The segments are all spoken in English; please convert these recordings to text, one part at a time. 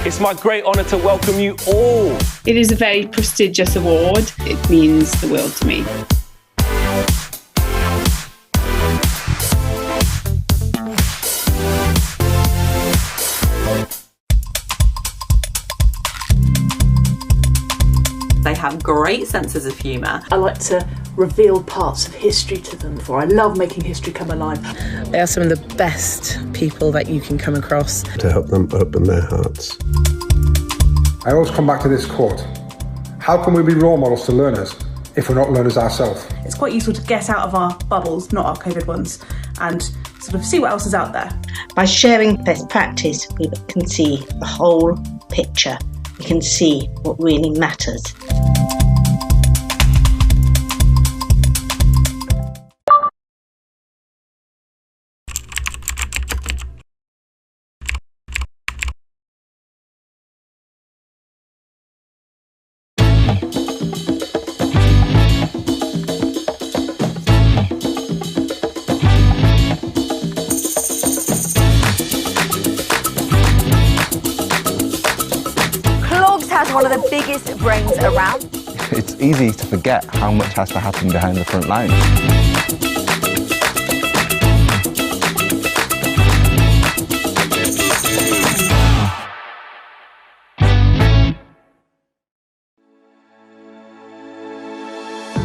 It's my great honour to welcome you all. It is a very prestigious award. It means the world to me. They have great senses of humour. I like to reveal parts of history to them, for I love making history come alive. They are some of the best people that you can come across. To help them open their hearts. I always come back to this quote. How can we be role models to learners if we're not learners ourselves? It's quite useful to get out of our bubbles, not our COVID ones, and sort of see what else is out there. By sharing best practice, we can see the whole picture. We can see what really matters. One of the biggest brains around. It's easy to forget how much has to happen behind the front line.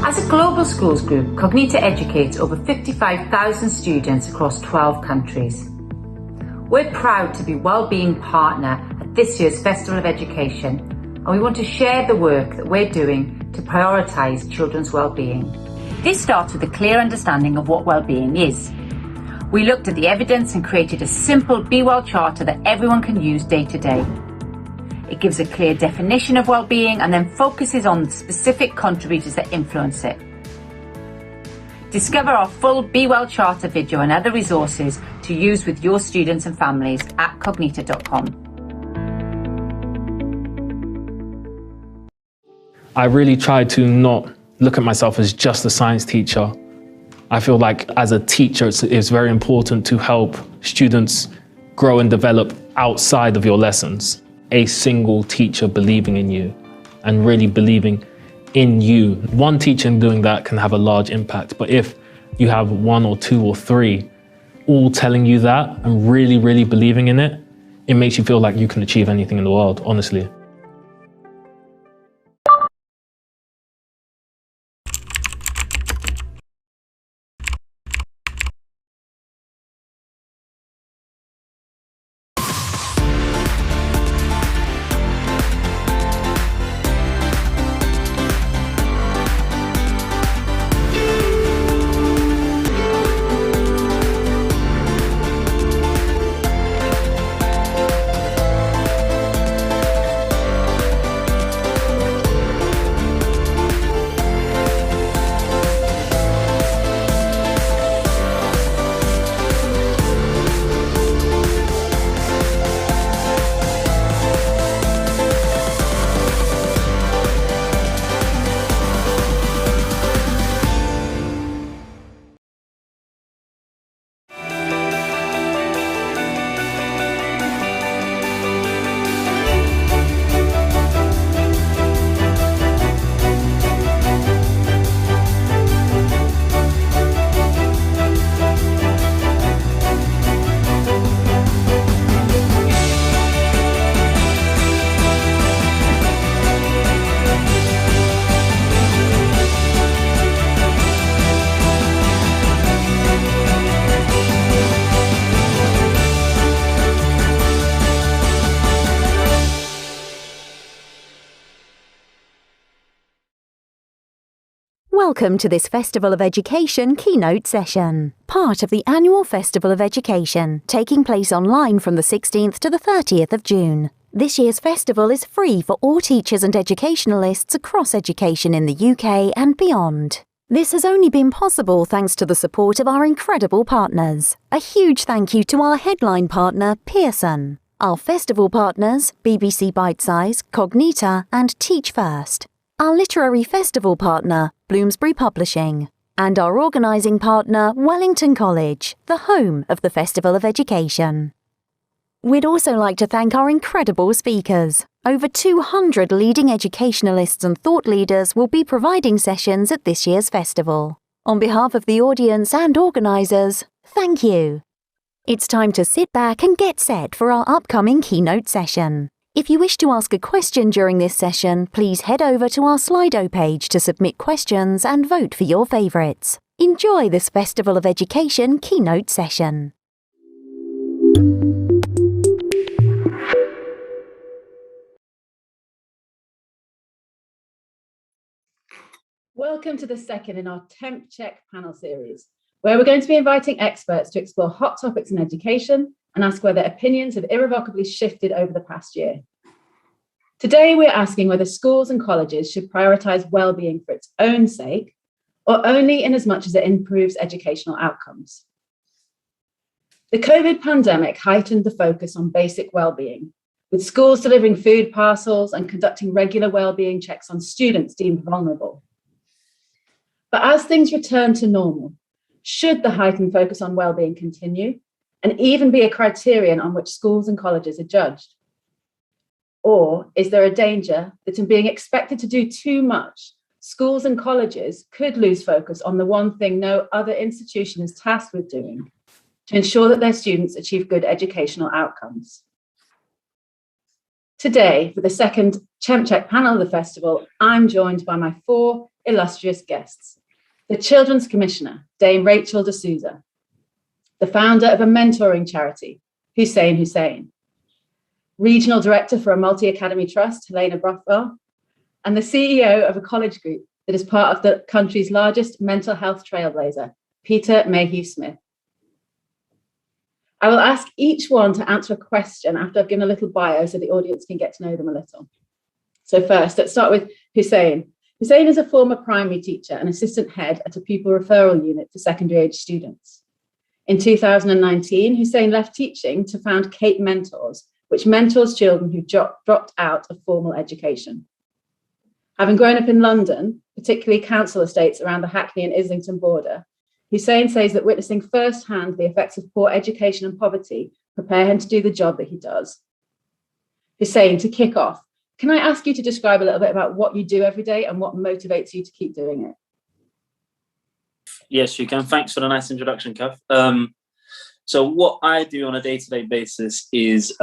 As a global schools group, Cognito educates over 55,000 students across 12 countries. We're proud to be wellbeing partner at this year's Festival of Education, and we want to share the work that we're doing to prioritise children's well-being. This starts with a clear understanding of what well-being is. We looked at the evidence and created a simple Be Well charter that everyone can use day to day. It gives a clear definition of well-being and then focuses on the specific contributors that influence it. Discover our full Be Well charter video and other resources to use with your students and families at cognito.com. I really try to not look at myself as just a science teacher. I feel like as a teacher, it's very important to help students grow and develop outside of your lessons. A single teacher believing in you and really believing in you. One teacher doing that can have a large impact, but if you have one or two or three all telling you that and really, really believing in it, it makes you feel like you can achieve anything in the world, honestly. Welcome to this Festival of Education keynote session, part of the annual Festival of Education, taking place online from the 16th to the 30th of June. This year's festival is free for all teachers and educationalists across education in the UK and beyond. This has only been possible thanks to the support of our incredible partners. A huge thank you to our headline partner, Pearson, our festival partners, BBC Bitesize, Cognito and Teach First, our literary festival partner, Bloomsbury Publishing, and our organising partner, Wellington College, the home of the Festival of Education. We'd also like to thank our incredible speakers. Over 200 leading educationalists and thought leaders will be providing sessions at this year's festival. On behalf of the audience and organisers, thank you. It's time to sit back and get set for our upcoming keynote session. If you wish to ask a question during this session, please head over to our Slido page to submit questions and vote for your favourites. Enjoy this Festival of Education keynote session. Welcome to the second in our Temp Check panel series, where we're going to be inviting experts to explore hot topics in education and ask whether opinions have irrevocably shifted over the past year. Today, we're asking whether schools and colleges should prioritise wellbeing for its own sake, or only in as much as it improves educational outcomes. The COVID pandemic heightened the focus on basic wellbeing, with schools delivering food parcels and conducting regular wellbeing checks on students deemed vulnerable. But as things return to normal, should the heightened focus on wellbeing continue and even be a criterion on which schools and colleges are judged? Or is there a danger that in being expected to do too much, schools and colleges could lose focus on the one thing no other institution is tasked with doing to ensure that their students achieve good educational outcomes? Today, for the second Temp Check panel of the festival, I'm joined by my four illustrious guests. The Children's Commissioner, Dame Rachel de Souza, the founder of a mentoring charity, Hussein Hussein, Regional Director for a Multi-Academy Trust, Helena Brothwell, and the CEO of a college group that is part of the country's largest mental health trailblazer, Peter Mayhew Smith. I will ask each one to answer a question after I've given a little bio so the audience can get to know them a little. So first, let's start with Hussein. Hussein is a former primary teacher and assistant head at a pupil referral unit for secondary age students. In 2019, Hussein left teaching to found Cape Mentors, which mentors children who dropped out of formal education. Having grown up in London, particularly council estates around the Hackney and Islington border, Hussein says that witnessing firsthand the effects of poor education and poverty prepare him to do the job that he does. Hussein, to kick off, can I ask you to describe a little bit about what you do every day and what motivates you to keep doing it? Yes, you can. Thanks for the nice introduction, Kath. So what I do on a day-to-day basis is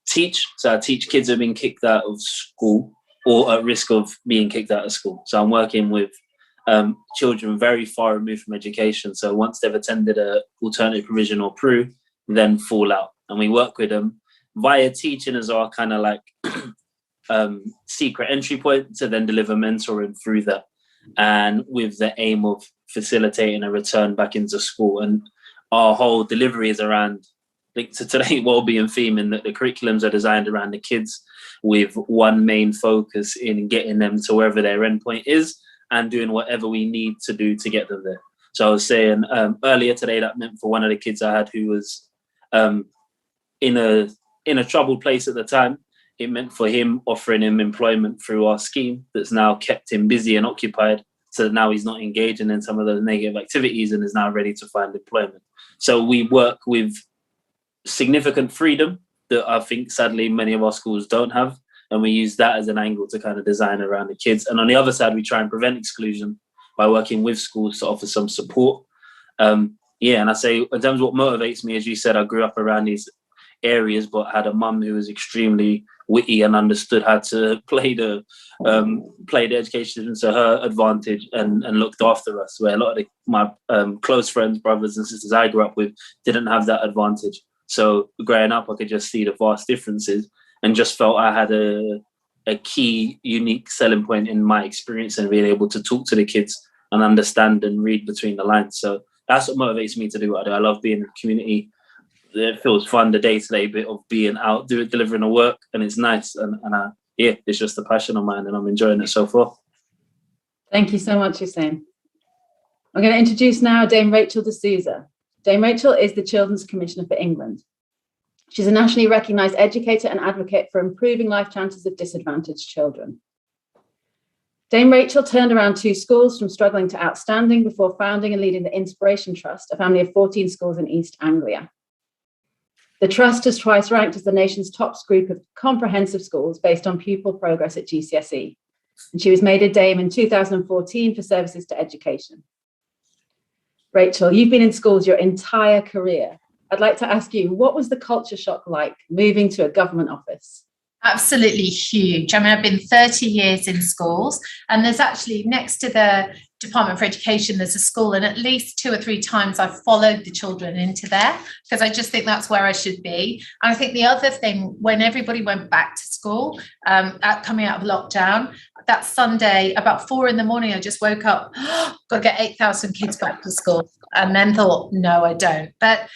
teach. So I teach kids who have been kicked out of school or at risk of being kicked out of school. So I'm working with children very far removed from education. So once they've attended a alternative provision or PRU, then fall out. And we work with them via teaching as our kind of like secret entry point to then deliver mentoring through that. And with the aim of facilitating a return back into school. And our whole delivery is around, linked to today's wellbeing theme, in that the curriculums are designed around the kids with one main focus in getting them to wherever their endpoint is and doing whatever we need to do to get them there. So I was saying earlier today, that meant for one of the kids I had who was in a troubled place at the time, it meant for him offering him employment through our scheme that's now kept him busy and occupied, so that now he's not engaging in some of those negative activities and is now ready to find employment. So we work with significant freedom that I think sadly many of our schools don't have, and we use that as an angle to kind of design around the kids. And on the other side, we try and prevent exclusion by working with schools to offer some support. And I say in terms of what motivates me, as you said, I grew up around these areas but had a mum who was extremely witty and understood how to play the education to her advantage and looked after us, where a lot of my close friends, brothers and sisters I grew up with didn't have that advantage. So growing up, I could just see the vast differences and just felt I had a key, unique selling point in my experience and being able to talk to the kids and understand and read between the lines. So that's what motivates me to do what I do. I love being in the community. It feels fun, the day-to-day bit of being out, delivering the work, and it's nice. And it's just a passion of mine, and I'm enjoying it so far. Thank you so much, Hussein. I'm going to introduce now Dame Rachel de Souza. Dame Rachel is the Children's Commissioner for England. She's a nationally recognised educator and advocate for improving life chances of disadvantaged children. Dame Rachel turned around 2 schools from struggling to outstanding before founding and leading the Inspiration Trust, a family of 14 schools in East Anglia. The Trust has twice ranked as the nation's top group of comprehensive schools based on pupil progress at GCSE. And she was made a Dame in 2014 for services to education. Rachel, you've been in schools your entire career. I'd like to ask you, what was the culture shock like moving to a government office? Absolutely huge. I mean, I've been 30 years in schools, and there's actually next to the Department for Education, there's a school, and at least 2 or 3 times I've followed the children into there because I just think that's where I should be. And I think the other thing, when everybody went back to school, coming out of lockdown, that Sunday, about 4 a.m, I just woke up, got to get 8,000 kids back to school, and then thought, no, I don't. But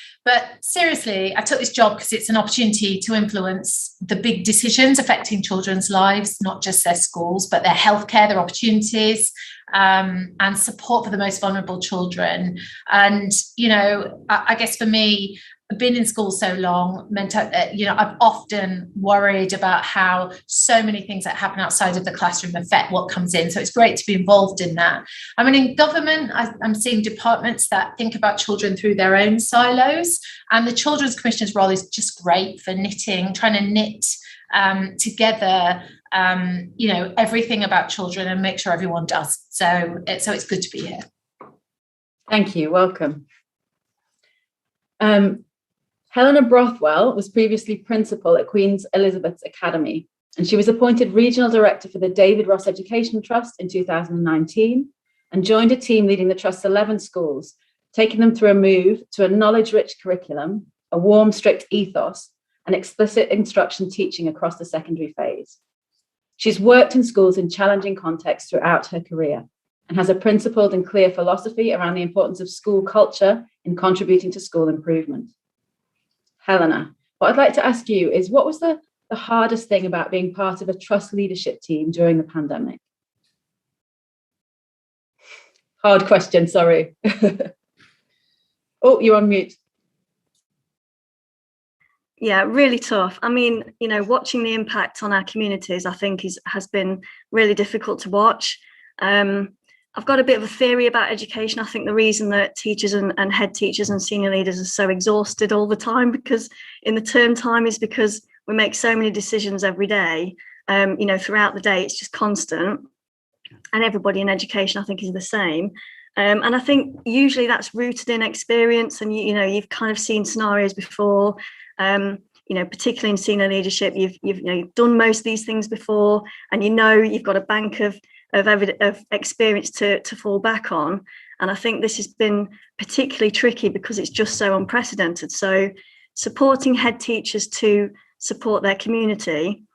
seriously, I took this job because it's an opportunity to influence the big decisions affecting children's lives, not just their schools, but their healthcare, their opportunities, and support for the most vulnerable children. And, you know, I guess for me, been in school so long meant, you know, I've often worried about how so many things that happen outside of the classroom affect what comes in. So it's great to be involved in that. I mean, in government, I'm seeing departments that think about children through their own silos. And the Children's Commissioner's role is just great for knitting, trying to knit together, you know, everything about children and make sure everyone does. So it's good to be here. Thank you. Welcome. Helena Brothwell was previously principal at Queen Elizabeth's Academy, and she was appointed regional director for the David Ross Education Trust in 2019 and joined a team leading the Trust's 11 schools, taking them through a move to a knowledge-rich curriculum, a warm, strict ethos, and explicit instruction teaching across the secondary phase. She's worked in schools in challenging contexts throughout her career and has a principled and clear philosophy around the importance of school culture in contributing to school improvement. Helena, what I'd like to ask you is, what was the hardest thing about being part of a trust leadership team during the pandemic? Hard question, sorry. Oh, you're on mute. Yeah, really tough. I mean, you know, watching the impact on our communities, I think has been really difficult to watch. I've got a bit of a theory about education. I think the reason that teachers and head teachers and senior leaders are so exhausted all the time because in the term time is because we make so many decisions every day. You know, throughout the day, it's just constant. And everybody in education, I think, is the same. And I think usually that's rooted in experience. And, you know, you've kind of seen scenarios before, you know, particularly in senior leadership, you've done most of these things before, and you know you've got a bank of experience to fall back on. And I think this has been particularly tricky because it's just so unprecedented. So supporting head teachers to support their community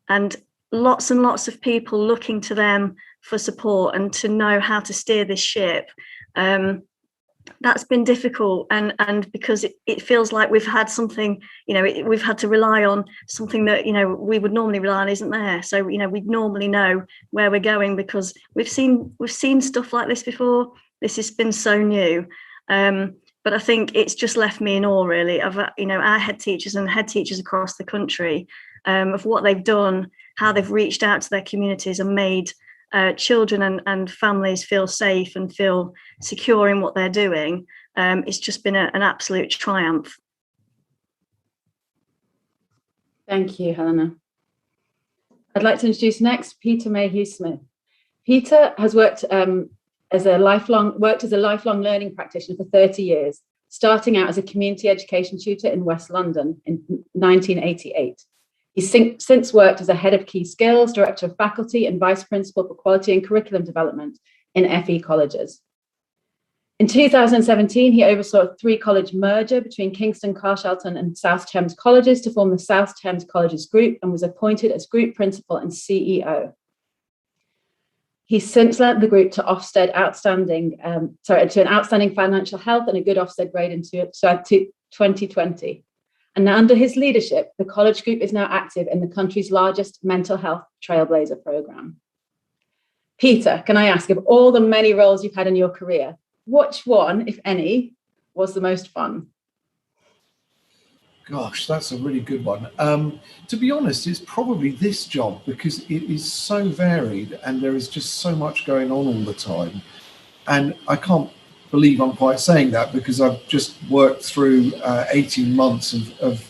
and lots of people looking to them for support and to know how to steer this ship, that's been difficult. And because it feels like we've had something, you know, we've had to rely on something that, you know, we would normally rely on isn't there. So, you know, we'd normally know where we're going because we've seen stuff like this before. This has been so new. But I think it's just left me in awe, really, of, you know, our head teachers and head teachers across the country, of what they've done, how they've reached out to their communities and made children and families feel safe and feel secure in what they're doing. It's just been an absolute triumph. Thank you, Helena. I'd like to introduce next Peter Mayhew-Smith. Peter has worked as a lifelong learning practitioner for 30 years, starting out as a community education tutor in West London in 1988. He's since worked as a head of key skills, director of faculty, and vice principal for quality and curriculum development in FE colleges. In 2017, he oversaw a 3-college merger between Kingston, Carshalton, and South Thames colleges to form the South Thames Colleges Group and was appointed as group principal and CEO. He's since led the group to an outstanding financial health and a good Ofsted grade in 2020. And under his leadership, the College Group is now active in the country's largest mental health Trailblazer program. Peter, can I ask, of all the many roles you've had in your career, which one, if any, was the most fun? Gosh, that's a really good one. To be honest, it's probably this job, because it is so varied and there is just so much going on all the time. And I can't believe I'm quite saying that, because I've just worked through 18 months of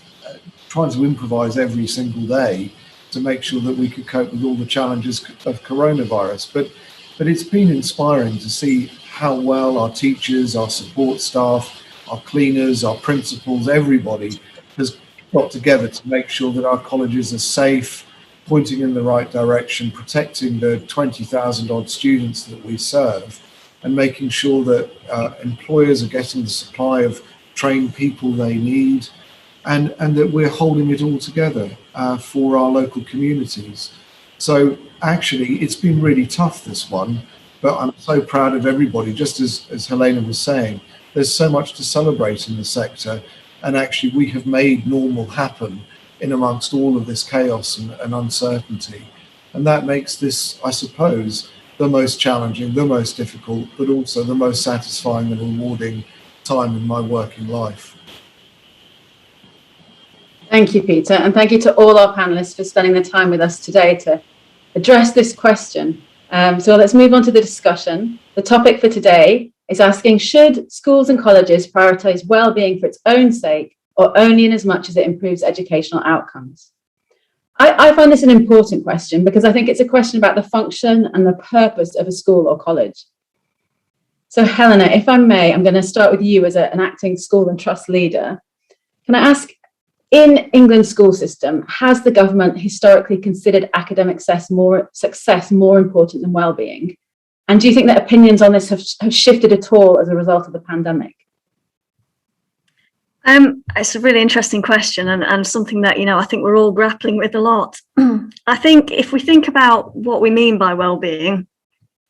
trying to improvise every single day to make sure that we could cope with all the challenges of coronavirus. But it's been inspiring to see how well our teachers, our support staff, our cleaners, our principals, everybody has got together to make sure that our colleges are safe, pointing in the right direction, protecting the 20,000 odd students that we serve, and making sure that employers are getting the supply of trained people they need, and that we're holding it all together for our local communities. So actually, it's been really tough, this one, but I'm so proud of everybody. Just as Helena was saying, there's so much to celebrate in the sector, and actually we have made normal happen in amongst all of this chaos and uncertainty. And that makes this, I suppose, the most challenging, the most difficult, but also the most satisfying and rewarding time in my working life. Thank you, Peter, and thank you to all our panelists for spending the time with us today to address this question. So let's move on to the discussion. The topic for today is asking, should schools and colleges prioritise well-being for its own sake, or only in as much as it improves educational outcomes? I find this an important question, because I think it's a question about the function and the purpose of a school or college. So Helena, if I may, I'm going to start with you as an acting school and trust leader. Can I ask, in England's school system, has the government historically considered academic success more important than well-being? And do you think that opinions on this have shifted at all as a result of the pandemic? It's a really interesting question, and something that, I think we're all grappling with a lot. I think if we think about what we mean by well-being,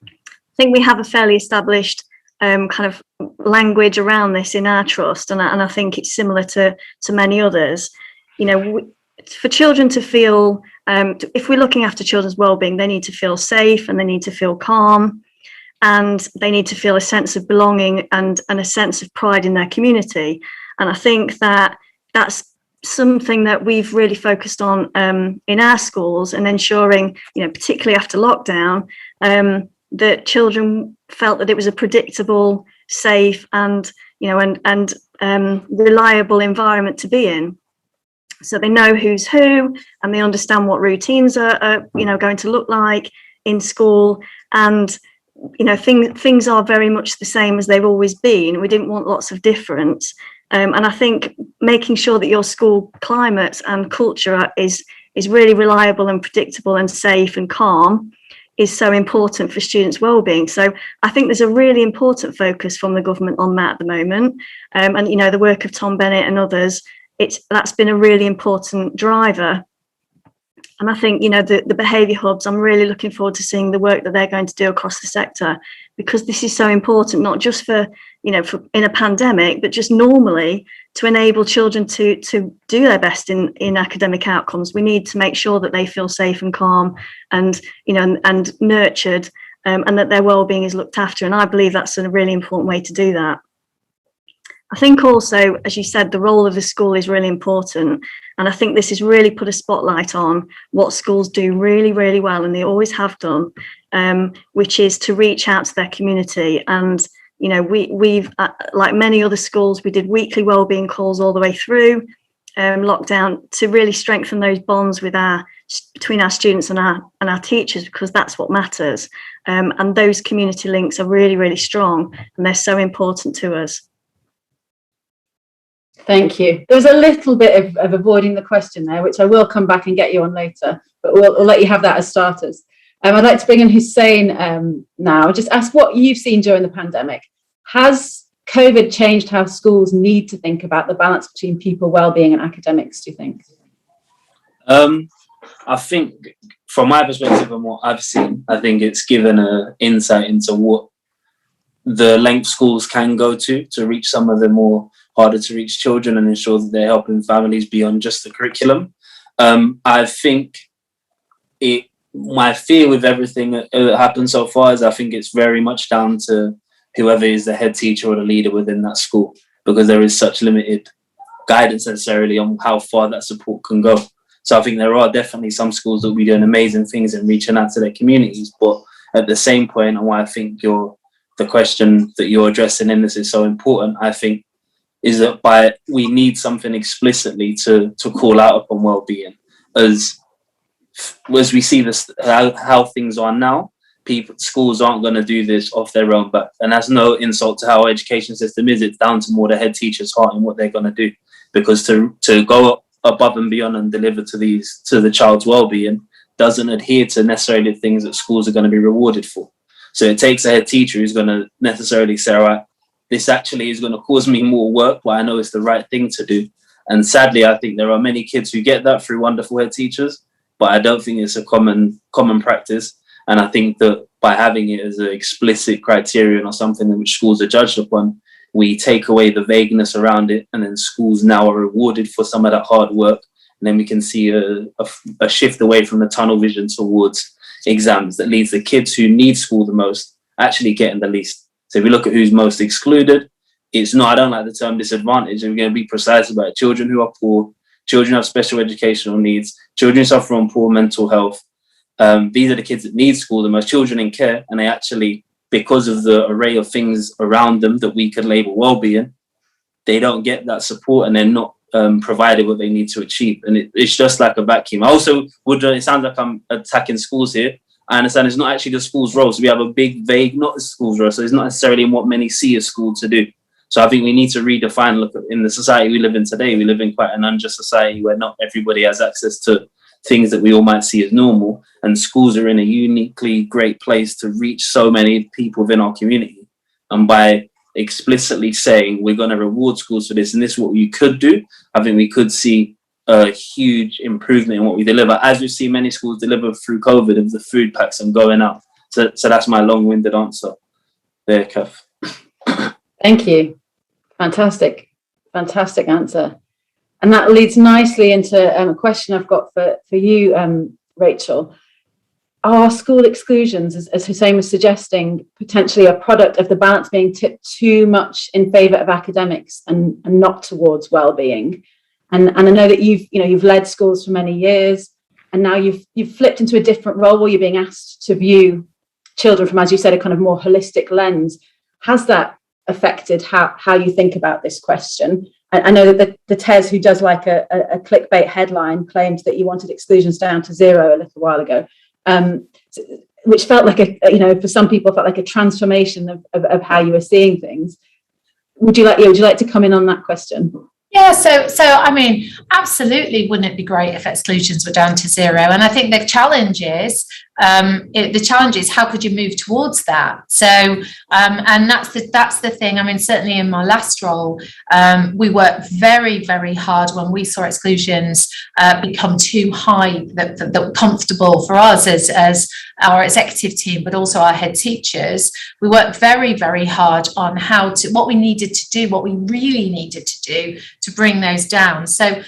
I think we have a fairly established kind of language around this in our trust, and I think it's similar to many others. For children to feel, if we're looking after children's well-being, they need to feel safe and they need to feel calm, and they need to feel a sense of belonging and a sense of pride in their community. And I think that that's something that we've really focused on in our schools, and ensuring, particularly after lockdown, that children felt that it was a predictable, safe, and reliable environment to be in. So they know who's who, and they understand what routines are going to look like in school, and things are very much the same as they've always been. We didn't want lots of difference. And I think making sure that your school climate and culture is really reliable and predictable and safe and calm is so important for students' well-being. So I think there's a really important focus from the government on that at the moment. And the work of Tom Bennett and others, that's been a really important driver. And I think, the behaviour hubs, I'm really looking forward to seeing the work that they're going to do across the sector, because this is so important, not just for in a pandemic, but just normally, to enable children to do their best in academic outcomes. We need to make sure that they feel safe and calm and, and nurtured, and that their well-being is looked after. And I believe that's a really important way to do that. I think also, as you said, the role of the school is really important. And I think this has really put a spotlight on what schools do really, really well, and they always have done, which is to reach out to their community. And, we've, like many other schools, we did weekly wellbeing calls all the way through lockdown to really strengthen those bonds between our students and our teachers, because that's what matters. And those community links are really, really strong, and they're so important to us. Thank you. There was a little bit of avoiding the question there, which I will come back and get you on later, but we'll let you have that as starters. I'd like to bring in Hussein now. Just ask what you've seen during the pandemic. Has COVID changed how schools need to think about the balance between people well-being and academics, do you think? I think from my perspective and what I've seen, I think it's given an insight into what the length schools can go to reach some of the more harder to reach children and ensure that they're helping families beyond just the curriculum. I think my fear with everything that happened so far is I think it's very much down to whoever is the head teacher or the leader within that school, because there is such limited guidance necessarily on how far that support can go. So I think there are definitely some schools that will be doing amazing things and reaching out to their communities. But at the same point, and why I think the question that you're addressing in this is so important, I think, is that we need something explicitly to call out upon well-being. As we see this, how things are now, schools aren't going to do this off their own back. And that's no insult to how our education system is. It's down to more the head teacher's heart and what they're going to do. Because to go above and beyond and deliver to the child's well-being doesn't adhere to necessarily things that schools are going to be rewarded for. So it takes a head teacher who's going to necessarily say, all right, this actually is going to cause me more work, but I know it's the right thing to do. And sadly, I think there are many kids who get that through wonderful head teachers, but I don't think it's a common practice. And I think that by having it as an explicit criterion or something in which schools are judged upon, we take away the vagueness around it, and then schools now are rewarded for some of that hard work. And then we can see a shift away from the tunnel vision towards exams that leads the kids who need school the most actually getting the least. So if we look at who's most excluded, it's not, I don't like the term disadvantage. We're going to be precise about it. Children who are poor, children who have special educational needs, children who suffer from poor mental health. These are the kids that need school the most, children in care, and they actually, because of the array of things around them that we could label well-being, they don't get that support and they're not provided what they need to achieve. And it's just like a vacuum. I also it sounds like I'm attacking schools here. I understand it's not actually the school's role. So we have a big, vague, not the school's role. So it's not necessarily in what many see a school to do. So I think we need to redefine, look, in the society we live in today, we live in quite an unjust society where not everybody has access to things that we all might see as normal. And schools are in a uniquely great place to reach so many people within our community. And by explicitly saying we're going to reward schools for this and this is what you could do, I think we could see a huge improvement in what we deliver, as we've seen many schools deliver through COVID of the food packs and going out. So that's my long-winded answer there, Kath. Thank you. Fantastic answer. And that leads nicely into a question I've got for you, Rachel. Are school exclusions, as Hussein was suggesting, potentially a product of the balance being tipped too much in favour of academics and not towards well-being? And I know that you've led schools for many years, and now you've flipped into a different role where you're being asked to view children from, as you said, a kind of more holistic lens. Has that affected how you think about this question? I know that the TES, who does like a clickbait headline, claimed that you wanted exclusions down to 0 a little while ago, which felt like for some people felt like a transformation of how you were seeing things. Would you like to come in on that question? Yeah, so I mean, absolutely, wouldn't it be great if exclusions were down to 0? And I think the challenge is how could you move towards that? So and that's the thing. I mean, certainly in my last role, we worked very, very hard when we saw exclusions become too high that were comfortable for us as our executive team, but also our head teachers. We worked very, very hard on what we needed to do, what we really needed to do to bring those down. So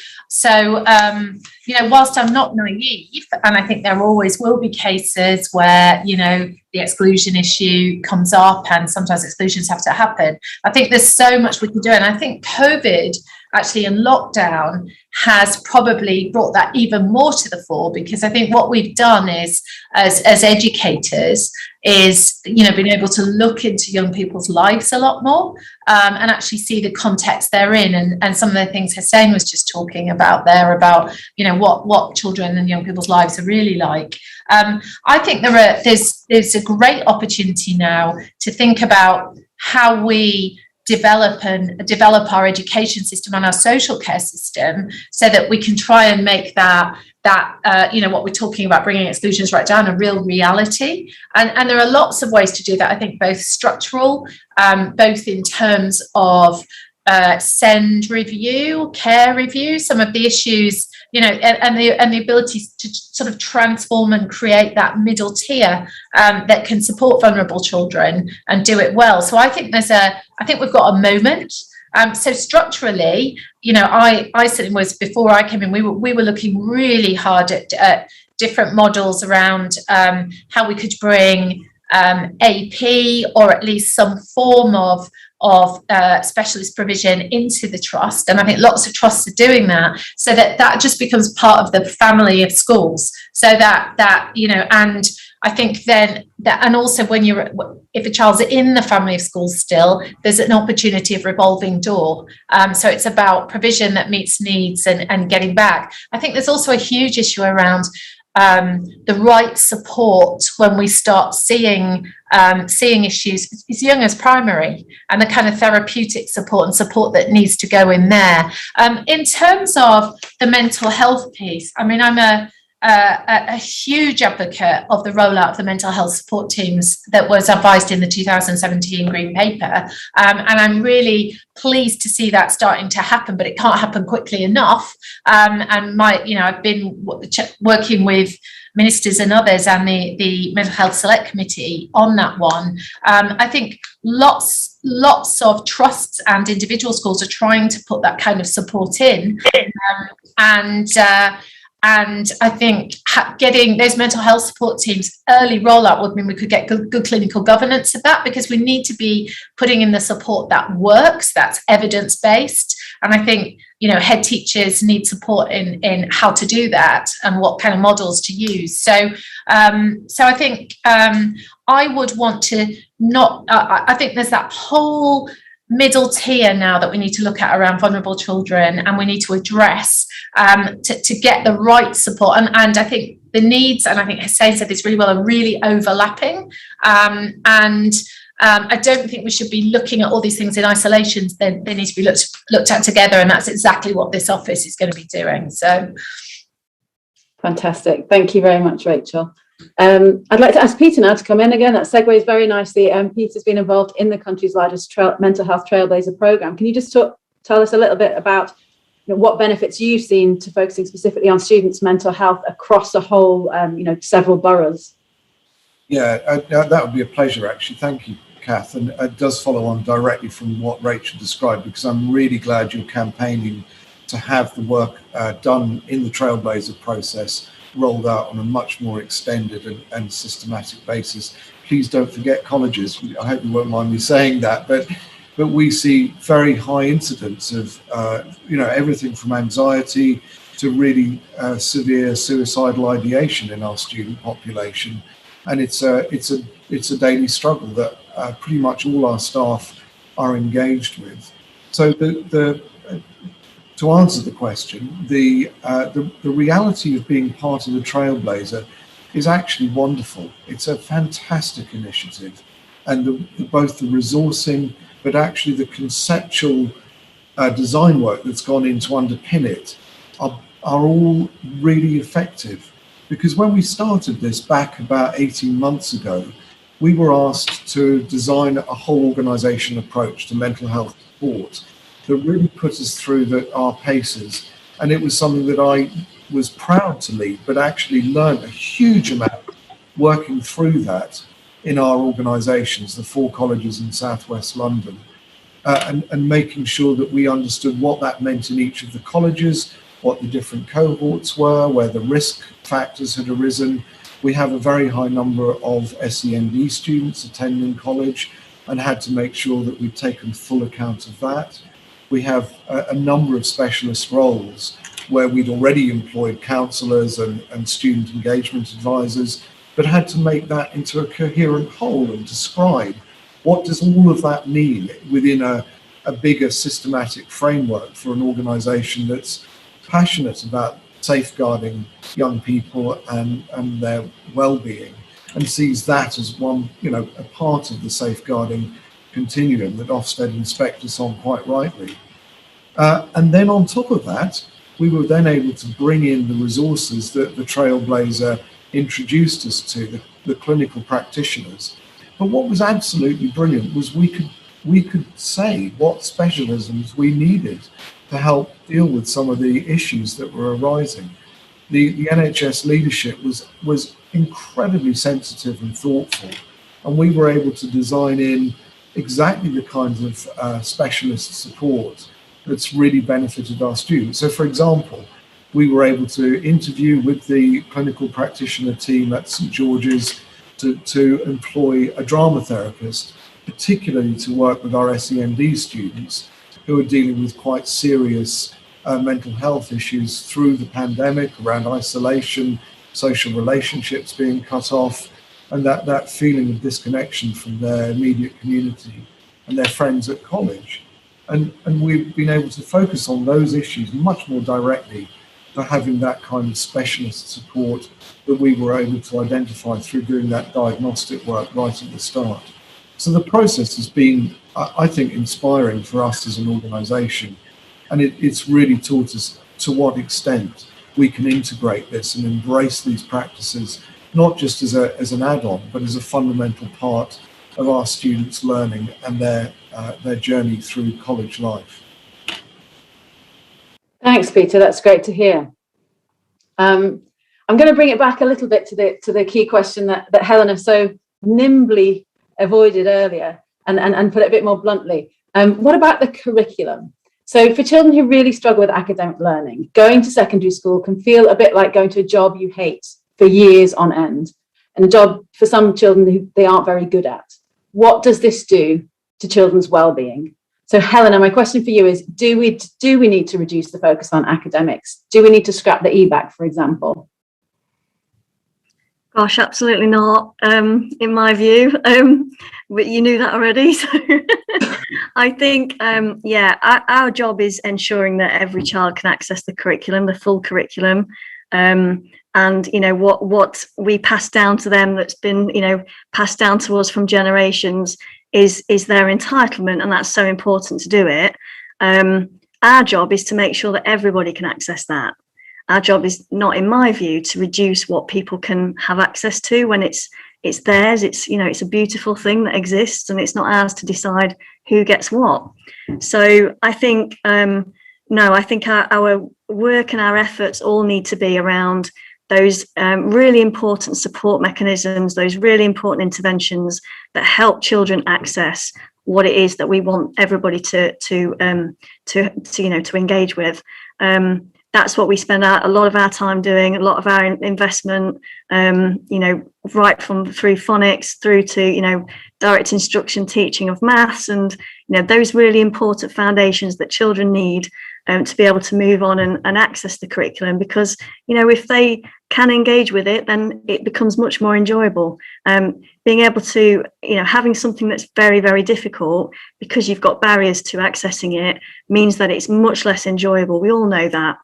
whilst I'm not naive, and I think there always will be cases where, the exclusion issue comes up and sometimes exclusions have to happen, I think there's so much we can do. And I think COVID actually in lockdown has probably brought that even more to the fore, because I think what we've done is, as educators, is being able to look into young people's lives a lot more and actually see the context they're in, and some of the things Hussein was just talking about there about what children and young people's lives are really like. I think there's a great opportunity now to think about how we develop our education system and our social care system so that we can try and make that what we're talking about, bringing exclusions right down, a real reality. And there are lots of ways to do that. I think both structural, both in terms of SEND review, care review, some of the issues, and the ability to sort of transform and create that middle tier that can support vulnerable children and do it well. So I think I think we've got a moment. So structurally, I certainly was, before I came in, we were looking really hard at different models around how we could bring AP, or at least some form of specialist provision into the trust, and I think lots of trusts are doing that, so that just becomes part of the family of schools, so that you know. And I think then that, and also if a child's in the family of schools still, there's an opportunity of revolving door. So it's about provision that meets needs and getting back. I think there's also a huge issue around the right support when we start seeing issues as young as primary, and the kind of therapeutic support that needs to go in there. In terms of the mental health piece, I mean, I'm a huge advocate of the rollout of the mental health support teams that was advised in the 2017 Green Paper, and I'm really pleased to see that starting to happen, but it can't happen quickly enough. And I've been working with ministers and others and the Mental Health Select Committee on that one. I think lots of trusts and individual schools are trying to put that kind of support in, and I think getting those mental health support teams early rollout would mean we could get good clinical governance of that, because we need to be putting in the support that works, that's evidence-based. And I think, you know, head teachers need support in how to do that and what kind of models to use. So I think I would want to I think there's that whole middle tier now that we need to look at around vulnerable children, and we need to address to get the right support. And I think the needs, and I think Hussein said this really well, are really overlapping. And I don't think we should be looking at all these things in isolation. They need to be looked at together, and that's exactly what this office is going to be doing. So fantastic. Thank you very much, Rachel. I'd like to ask Peter now to come in again. That segues very nicely. Peter's been involved in the country's largest mental health Trailblazer programme. Can you just tell us a little bit about what benefits you've seen to focusing specifically on students' mental health across the whole, several boroughs? Yeah, that would be a pleasure, actually. Thank you, Kath. And it does follow on directly from what Rachel described, because I'm really glad you're campaigning to have the work done in the Trailblazer process rolled out on a much more extended and systematic basis. Please don't forget colleges. I hope you won't mind me saying that, but we see very high incidence of everything from anxiety to really severe suicidal ideation in our student population, and it's a daily struggle that pretty much all our staff are engaged with. So to answer the question, the reality of being part of the Trailblazer is actually wonderful. It's a fantastic initiative, and both the resourcing, but actually the conceptual design work that's gone in to underpin it are all really effective. Because when we started this back about 18 months ago, we were asked to design a whole organisation approach to mental health support that really put us through our paces. And it was something that I was proud to lead, but actually learned a huge amount working through that in our organisations, the 4 colleges in southwest London, and making sure that we understood what that meant in each of the colleges, what the different cohorts were, where the risk factors had arisen. We have a very high number of SEND students attending college, and had to make sure that we'd taken full account of that. We have a number of specialist roles where we'd already employed counsellors and student engagement advisors, but had to make that into a coherent whole and describe what does all of that mean within a bigger systematic framework for an organisation that's passionate about safeguarding young people and their well-being, and sees that as one, a part of the safeguarding continuum that Ofsted inspect us on quite rightly. And then on top of that, we were then able to bring in the resources that the Trailblazer introduced us to, the clinical practitioners. But what was absolutely brilliant was we could say what specialisms we needed to help deal with some of the issues that were arising. The NHS leadership was incredibly sensitive and thoughtful, and we were able to design in exactly the kinds of specialist support that's really benefited our students. So, for example, we were able to interview with the clinical practitioner team at St George's to employ a drama therapist particularly to work with our SEND students who are dealing with quite serious mental health issues through the pandemic, around isolation, social relationships being cut off, and that feeling of disconnection from their immediate community and their friends at college. And we've been able to focus on those issues much more directly for having that kind of specialist support that we were able to identify through doing that diagnostic work right at the start. So the process has been, I think, inspiring for us as an organisation. And it's really taught us to what extent we can integrate this and embrace these practices, not just as an add-on, but as a fundamental part of our students' learning and their journey through college life. Thanks, Peter. That's great to hear. I'm going to bring it back a little bit to the key question that Helena so nimbly avoided earlier, and put it a bit more bluntly. What about the curriculum? So for children who really struggle with academic learning, going to secondary school can feel a bit like going to a job you hate for years on end, and a job for some children who they aren't very good at. What does this do to children's well-being? So Helena, my question for you is, do we need to reduce the focus on academics? Do we need to scrap the EBAC, for example? Gosh, absolutely not, in my view. But you knew that already. So I think, our job is ensuring that every child can access the curriculum, the full curriculum. And, you know, what we pass down to them that's been, you know, passed down to us from generations is their entitlement. And that's so important to do it. Our job is to make sure that everybody can access that. Our job is not, in my view, to reduce what people can have access to when it's theirs. It's, you know, it's a beautiful thing that exists, and it's not ours to decide who gets what. So I think, I think our work and our efforts all need to be around those really important support mechanisms, those really important interventions that help children access what it is that we want everybody to engage with. That's what we spend a lot of our time doing, a lot of our investment, right through phonics through to, direct instruction teaching of maths, and, those really important foundations that children need to be able to move on and access the curriculum, because, if they can engage with it, then it becomes much more enjoyable. Being able to, having something that's very, very difficult because you've got barriers to accessing it means that it's much less enjoyable. We all know that.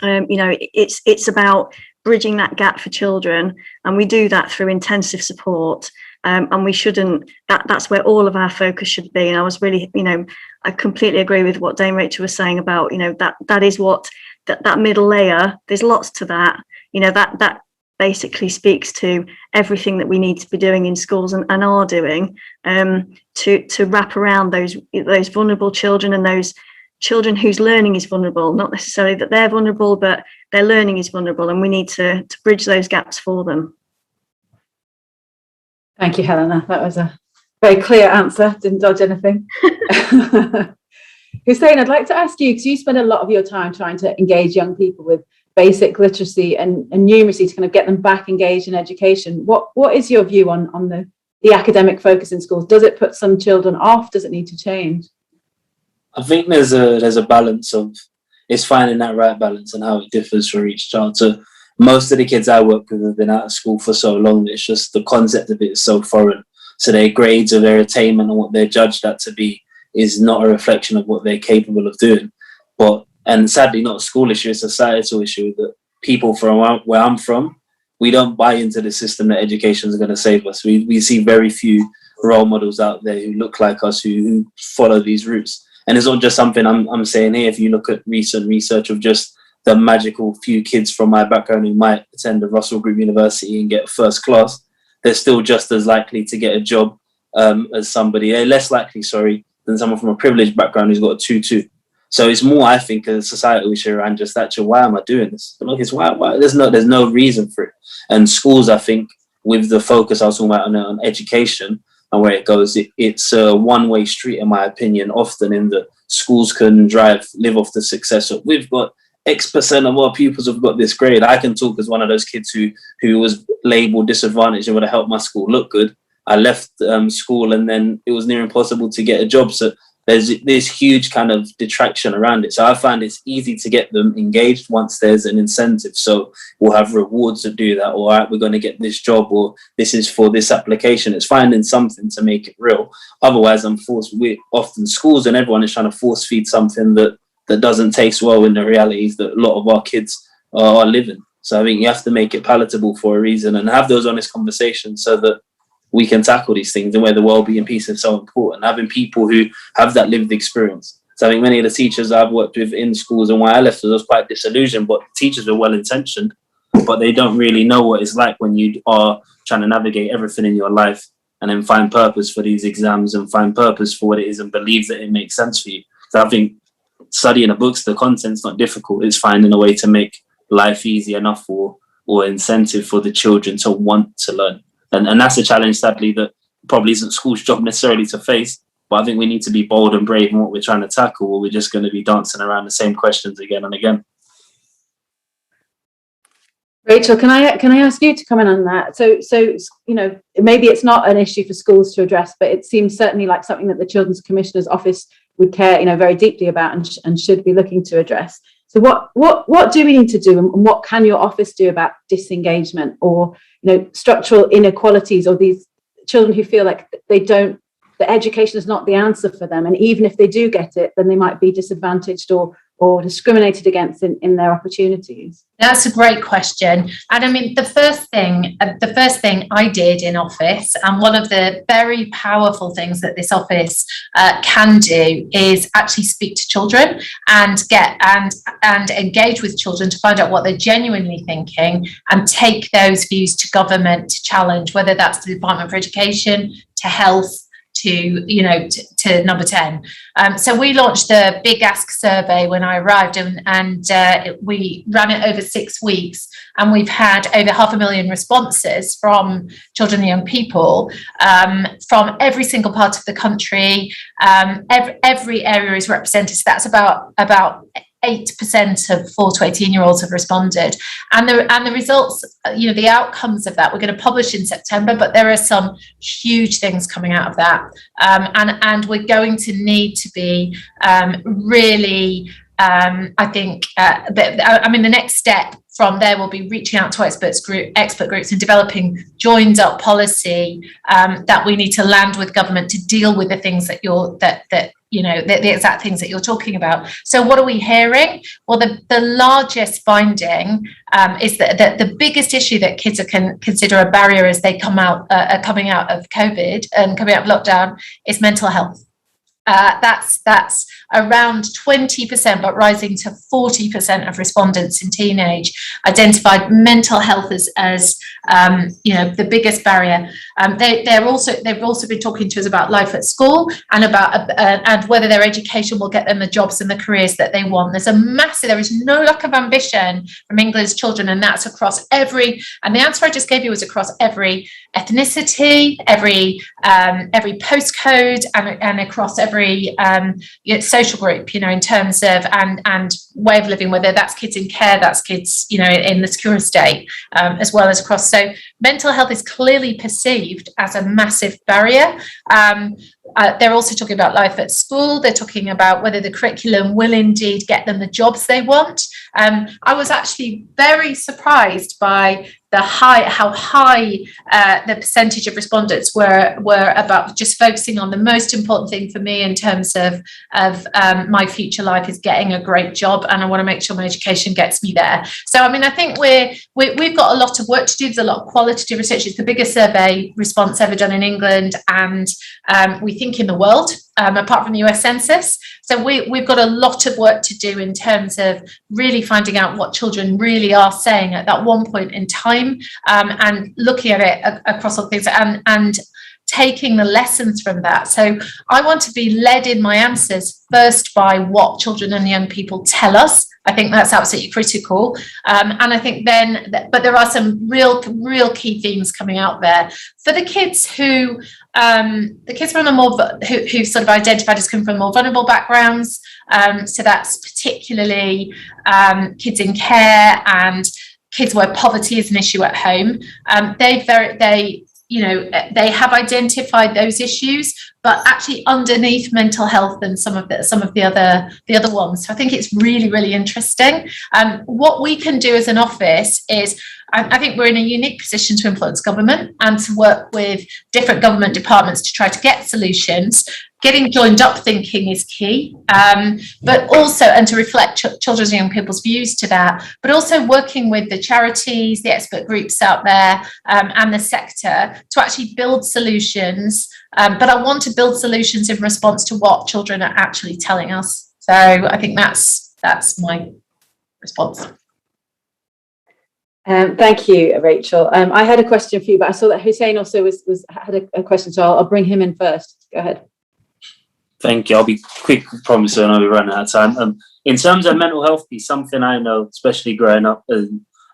It's about bridging that gap for children, and we do that through intensive support. And we shouldn't, that's where all of our focus should be. And I was really, I completely agree with what Dame Rachel was saying about, that is what, that middle layer, there's lots to that, that basically speaks to everything that we need to be doing in schools and are doing, to wrap around those vulnerable children and those children whose learning is vulnerable, not necessarily that they're vulnerable, but their learning is vulnerable, and we need to bridge those gaps for them. Thank you, Helena. That was a very clear answer. Didn't dodge anything. Hussein, I'd like to ask you, because you spend a lot of your time trying to engage young people with basic literacy and numeracy to kind of get them back engaged in education. What is your view on the academic focus in schools? Does it put some children off? Does it need to change? I think there's a balance of, it's finding that right balance and how it differs for each child. So most of the kids I work with have been out of school for so long, it's just the concept of it is so foreign. So their grades or their attainment and what they're judged at to be is not a reflection of what they're capable of doing. And sadly, not a school issue, it's a societal issue that people from where I'm from, we don't buy into the system that education is going to save us. We see very few role models out there who look like us, who follow these routes. And it's not just something I'm saying here. If you look at recent research of just the magical few kids from my background who might attend the Russell Group University and get first class, they're still just as likely to get a job as somebody, less likely, than someone from a privileged background who's got a 2-2. So it's more, I think, a societal issue around just actually, why am I doing this? Look, it's why there's no reason for it. And schools, I think, with the focus I was talking about on education and where it goes, it's a one-way street, in my opinion, often in that schools can live off the success of, we've got X% of our pupils have got this grade. I can talk as one of those kids who was labelled disadvantaged and would have helped my school look good. I left school, and then it was near impossible to get a job. So there's this huge kind of detraction around it. So I find it's easy to get them engaged once there's an incentive. So we'll have rewards to do that. Or, all right, we're going to get this job, or this is for this application. It's finding something to make it real. Otherwise, often schools and everyone is trying to force feed something that doesn't taste well in the realities that a lot of our kids are living. So I think you have to make it palatable for a reason and have those honest conversations so that we can tackle these things, and where the well-being piece is so important, having people who have that lived experience. So I think many of the teachers I've worked with in schools, and why I left was quite disillusioned, but teachers are well-intentioned, but they don't really know what it's like when you are trying to navigate everything in your life and then find purpose for these exams and find purpose for what it is and believe that it makes sense for you. So I think studying the books, the content's not difficult. It's finding a way to make life easy enough or incentive for the children to want to learn. And that's a challenge, sadly, that probably isn't school's job necessarily to face. But I think we need to be bold and brave in what we're trying to tackle, or we're just going to be dancing around the same questions again and again. Rachel, can I ask you to comment on that? So maybe it's not an issue for schools to address, but it seems certainly like something that the Children's Commissioner's Office would care, very deeply about and should be looking to address. So what do we need to do, and what can your office do about disengagement or structural inequalities, or these children who feel like that education is not the answer for them, and even if they do get it, then they might be disadvantaged or discriminated against in their opportunities? That's a great question. And I mean, the first thing I did in office, and one of the very powerful things that this office can do, is actually speak to children and engage with children to find out what they're genuinely thinking, and take those views to government to challenge, whether that's the Department for Education, to health, to number 10. So we launched the Big Ask survey when I arrived, and we ran it over 6 weeks, and we've had over 500,000 responses from children and young people from every single part of the country. Every area is represented. So that's about 8% of 4 to 18-year-olds have responded, and the results, the outcomes of that, we're going to publish in September. But there are some huge things coming out of that, and we're going to need to be really. I think the next step from there will be reaching out to expert groups and developing joined up policy that we need to land with government to deal with the things that the exact things that you're talking about. So what are we hearing? Well, the largest finding is that the biggest issue that kids can consider a barrier as they coming out of COVID and coming out of lockdown is mental health. That's around 20%, but rising to 40% of respondents in teenage identified mental health as the biggest barrier. They've also been talking to us about life at school and about and whether their education will get them the jobs and the careers that they want. There is no lack of ambition from England's children, and that's across every. And the answer I just gave you was across every ethnicity, every postcode, and across every social group, in terms of and way of living, whether that's kids in care, that's kids, in the secure state, as well as across. So mental health is clearly perceived as a massive barrier. They're also talking about life at school. They're talking about whether the curriculum will indeed get them the jobs they want. I was actually very surprised by how high the percentage of respondents were about just focusing on the most important thing for me in terms of my future life is getting a great job, and I want to make sure my education gets me there. So I think we've got a lot of work to do. There's a lot of qualitative research. It's the biggest survey response ever done in England, and we think in the world, apart from the US Census. So we've got a lot of work to do in terms of really finding out what children really are saying at that one point in time, and looking at it across all things and taking the lessons from that. So I want to be led in my answers first by what children and young people tell us. I think that's absolutely critical. And I think but there are some real key themes coming out there for the kids who who sort of identified as coming from more vulnerable backgrounds. So that's particularly kids in care and kids where poverty is an issue at home. they have identified those issues, but actually underneath mental health and some of the other ones. So I think it's really, really interesting. What we can do as an office is, I think we're in a unique position to influence government and to work with different government departments to try to get solutions. Getting joined up thinking is key, but also, and to reflect children's and young people's views to that, but also working with the charities, the expert groups out there, and the sector to actually build solutions. But I want to build solutions in response to what children are actually telling us. So I think that's my response. Thank you, Rachel. I had a question for you, but I saw that Hussein also had a question, so I'll bring him in first. Go ahead. Thank you. I'll be quick, promise, I know we're running out of time. In terms of mental health piece, something I know, especially growing up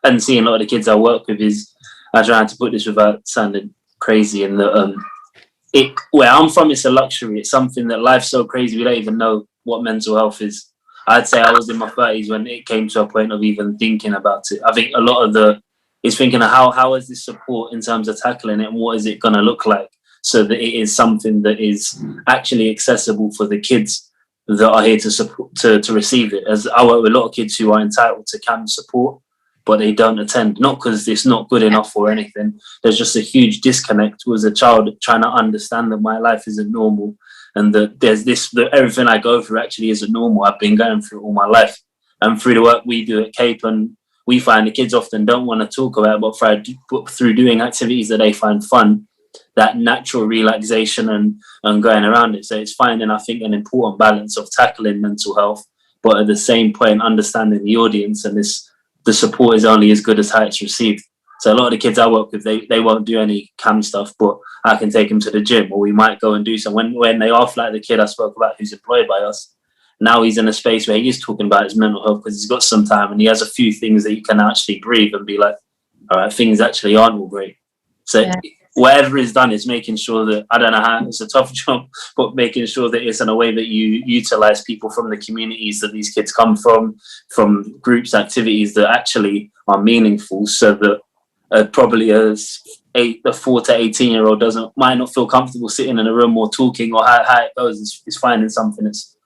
and seeing a lot of the kids I work with, is, I try to put this without sounding crazy, and where I'm from, it's a luxury. It's something that life's so crazy we don't even know what mental health is. I'd say I was in my 30s when it came to a point of even thinking about it. I think a lot of is thinking of how is this support in terms of tackling it, and what is it going to look like, so that it is something that is actually accessible for the kids that are here to support, to receive it. As I work with a lot of kids who are entitled to CAMHS support, but they don't attend, not because it's not good enough or anything. There's just a huge disconnect with a child trying to understand that my life isn't normal, and that that everything I go through actually isn't normal. I've been going through it all my life. And through the work we do at CAPE, and we find the kids often don't want to talk about it, but through doing activities that they find fun, that natural relaxation and going around it. So it's finding, I think, an important balance of tackling mental health, but at the same point understanding the audience, and the support is only as good as how it's received. So a lot of the kids I work with, they won't do any CAM stuff, but I can take them to the gym, or we might go and do some. When they are like the kid I spoke about who's employed by us, now he's in a space where he is talking about his mental health because he's got some time and he has a few things that he can actually breathe and be like, all right, things actually aren't all great. So whatever is done is making sure that, I don't know how, it's a tough job, but making sure that it's in a way that you utilize people from the communities that these kids come from groups, activities that actually are meaningful, so that probably a 4 to 18-year-old might not feel comfortable sitting in a room or talking, or how it goes is finding something that's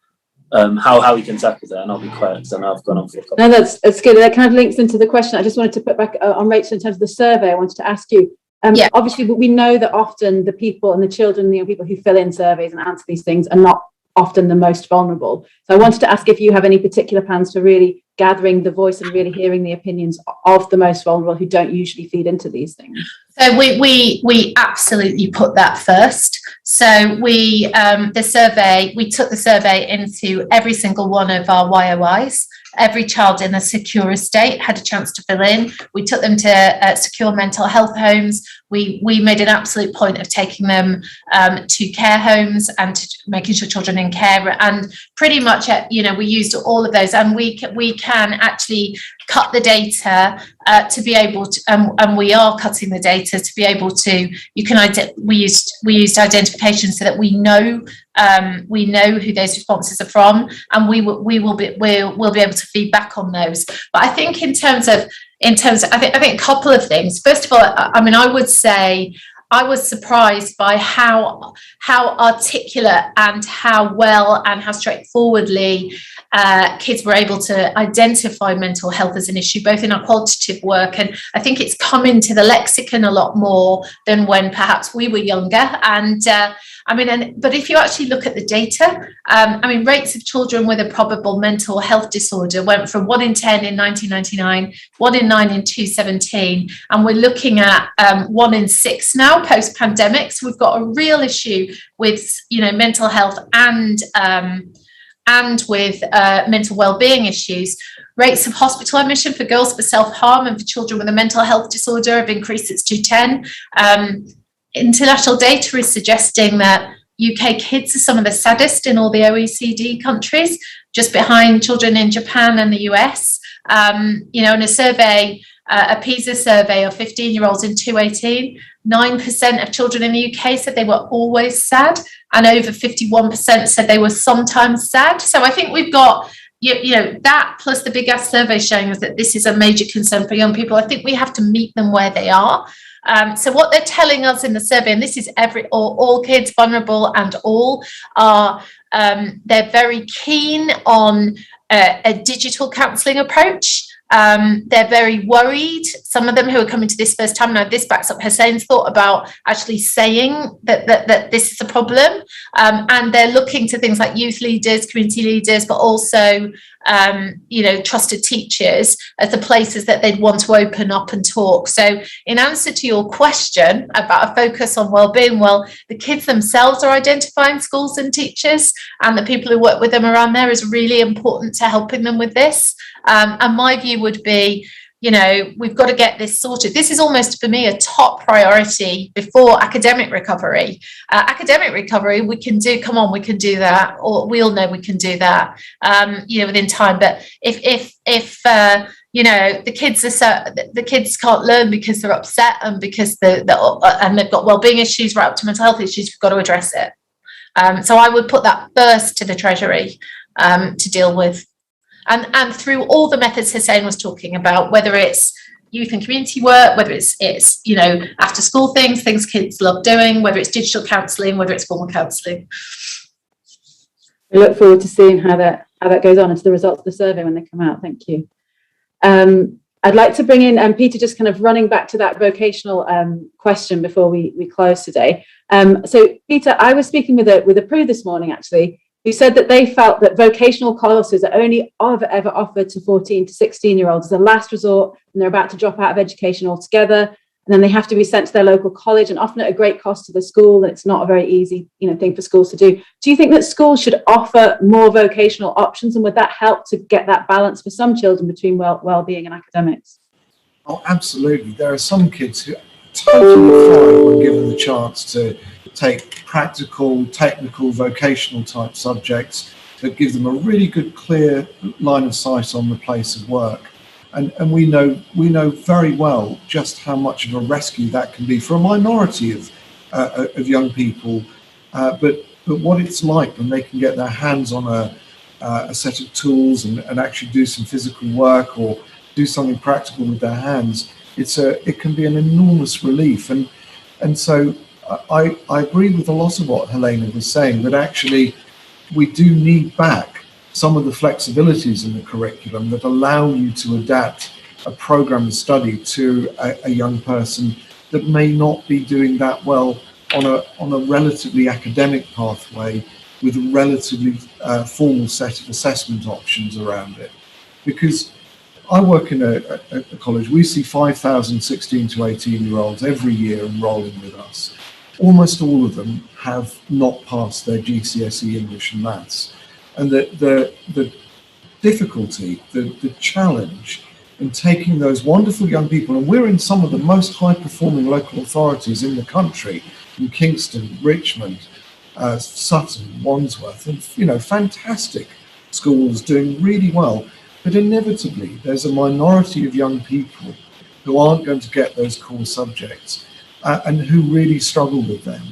how we can tackle that. And I'll be quiet because I know I've gone on for a couple. No, that's good. That kind of links into the question I just wanted to put back on Rachel in terms of the survey. I wanted to ask you. Obviously, we know that often the people and the children, the young people who fill in surveys and answer these things are not often the most vulnerable. So I wanted to ask if you have any particular plans for really gathering the voice and really hearing the opinions of the most vulnerable who don't usually feed into these things. So we absolutely put that first. So we took the survey into every single one of our YOIs. Every child in a secure estate had a chance to fill in. We took them to secure mental health homes. We made an absolute point of taking them to care homes and to making sure children in care. And pretty much, we used all of those. And we can actually cut the data to be able to, and we are cutting the data to be able to. We used identification so that we know who those responses are from, and we'll be able to feed back on those. But I think in terms of I think a couple of things. First of all, I would say I was surprised by how articulate and how well and how straightforwardly kids were able to identify mental health as an issue, both in our qualitative work, and I think it's come into the lexicon a lot more than when perhaps we were younger. And but if you actually look at the data, rates of children with a probable mental health disorder went from 1 in 10 in 1999, 1 in 9 in 2017, and we're looking at 1 in 6 now post-pandemic. So we've got a real issue with mental health and with mental well-being issues. Rates of hospital admission for girls for self-harm and for children with a mental health disorder have increased since 2010. International data is suggesting that UK kids are some of the saddest in all the OECD countries, just behind children in Japan and the US. In a survey, a PISA survey of 15-year-olds in 2018, 9% of children in the UK said they were always sad, and over 51% said they were sometimes sad. So I think we've got that plus the Big Ask survey showing us that this is a major concern for young people. I think we have to meet them where they are. So what they're telling us in the survey, and this is all kids, vulnerable and all, are they're very keen on a digital counselling approach. They're very worried. Some of them who are coming to this first time, now this backs up Hussein's thought about actually saying that this is a problem, and they're looking to things like youth leaders, community leaders, but also trusted teachers as the places that they'd want to open up and talk. So in answer to your question about a focus on wellbeing, well, the kids themselves are identifying schools and teachers, and the people who work with them around there is really important to helping them with this. And my view would be, we've got to get this sorted. This is almost, for me, a top priority before academic recovery. Academic recovery, we can do that, or we all know we can do that, within time. But if the kids can't learn because they're upset and because and they've got wellbeing issues right up to mental health issues, we've got to address it. So I would put that first to the Treasury to deal with. And through all the methods Hussein was talking about, whether it's youth and community work, whether it's after school things kids love doing, whether it's digital counselling, whether it's formal counselling. We look forward to seeing how that goes on and to the results of the survey when they come out. Thank you. I'd like to bring in Peter, just kind of running back to that vocational question before we close today. So Peter, I was speaking with a Prue this morning actually, who said that they felt that vocational courses are only ever offered to 14 to 16-year-olds as a last resort, and they're about to drop out of education altogether, and then they have to be sent to their local college, and often at a great cost to the school, and it's not a very easy thing for schools to do. Do you think that schools should offer more vocational options, and would that help to get that balance for some children between well-being and academics? Oh, absolutely. There are some kids who totally thrive when given the chance to take practical, technical, vocational type subjects that give them a really good, clear line of sight on the place of work. And we know very well just how much of a rescue that can be for a minority of young people. But what it's like when they can get their hands on a set of tools and actually do some physical work or do something practical with their hands, it can be an enormous relief. And so I agree with a lot of what Helena was saying, that actually we do need back some of the flexibilities in the curriculum that allow you to adapt a program of study to a young person that may not be doing that well on a relatively academic pathway with a relatively formal set of assessment options around it. Because I work in a college, we see 5,000 16 to 18-year-olds every year enrolling with us. Almost all of them have not passed their GCSE English and Maths. And the difficulty, the challenge in taking those wonderful young people, and we're in some of the most high-performing local authorities in the country, in Kingston, Richmond, Sutton, Wandsworth, and fantastic schools doing really well. But inevitably, there's a minority of young people who aren't going to get those core subjects and who really struggle with them.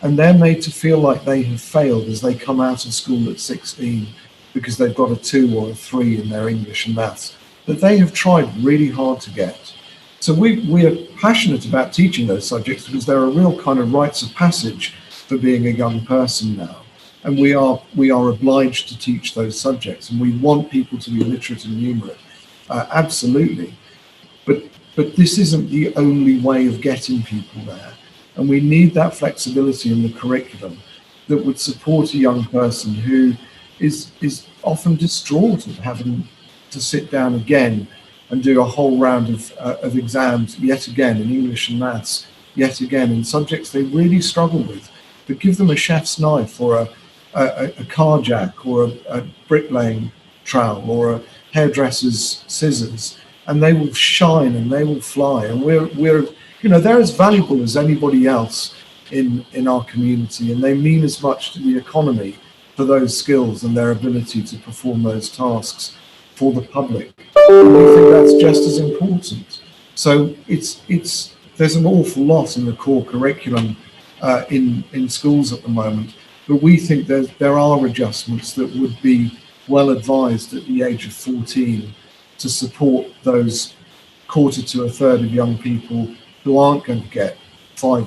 And they're made to feel like they have failed as they come out of school at 16 because they've got a 2 or a 3 in their English and Maths that they have tried really hard to get. So we are passionate about teaching those subjects because they're a real kind of rites of passage for being a young person now. And we are obliged to teach those subjects, and we want people to be literate and numerate, absolutely. But this isn't the only way of getting people there, and we need that flexibility in the curriculum that would support a young person who is often distraught at having to sit down again and do a whole round of exams yet again in English and Maths, yet again in subjects they really struggle with. But give them a chef's knife or a car jack or a bricklaying trowel or a hairdresser's scissors, and they will shine and they will fly. And we're they're as valuable as anybody else in our community, and they mean as much to the economy for those skills and their ability to perform those tasks for the public. And we think that's just as important. So there's an awful lot in the core curriculum in schools at the moment, but we think there are adjustments that would be well advised at the age of 14 to support those quarter to a third of young people who aren't going to get five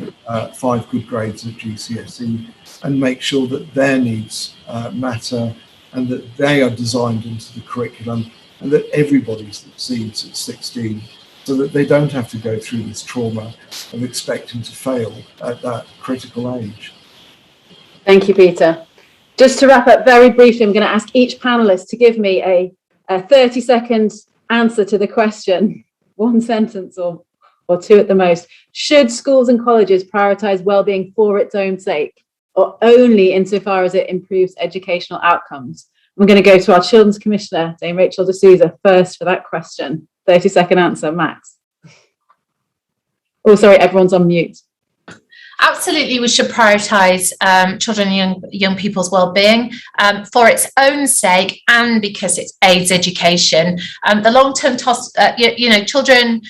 good grades at GCSE, and make sure that their needs matter and that they are designed into the curriculum and that everybody succeeds at 16, so that they don't have to go through this trauma of expecting to fail at that critical age. Thank you, Peter. Just to wrap up very briefly, I'm going to ask each panellist to give me a 30-second answer to the question, one sentence or two at the most. Should schools and colleges prioritise wellbeing for its own sake, or only insofar as it improves educational outcomes? I'm going to go to our Children's Commissioner, Dame Rachel D'Souza, first for that question. 30-second answer, Max. Oh, sorry, everyone's on mute. Absolutely, we should prioritise children and young people's well-being for its own sake and because it aids education. The long-term children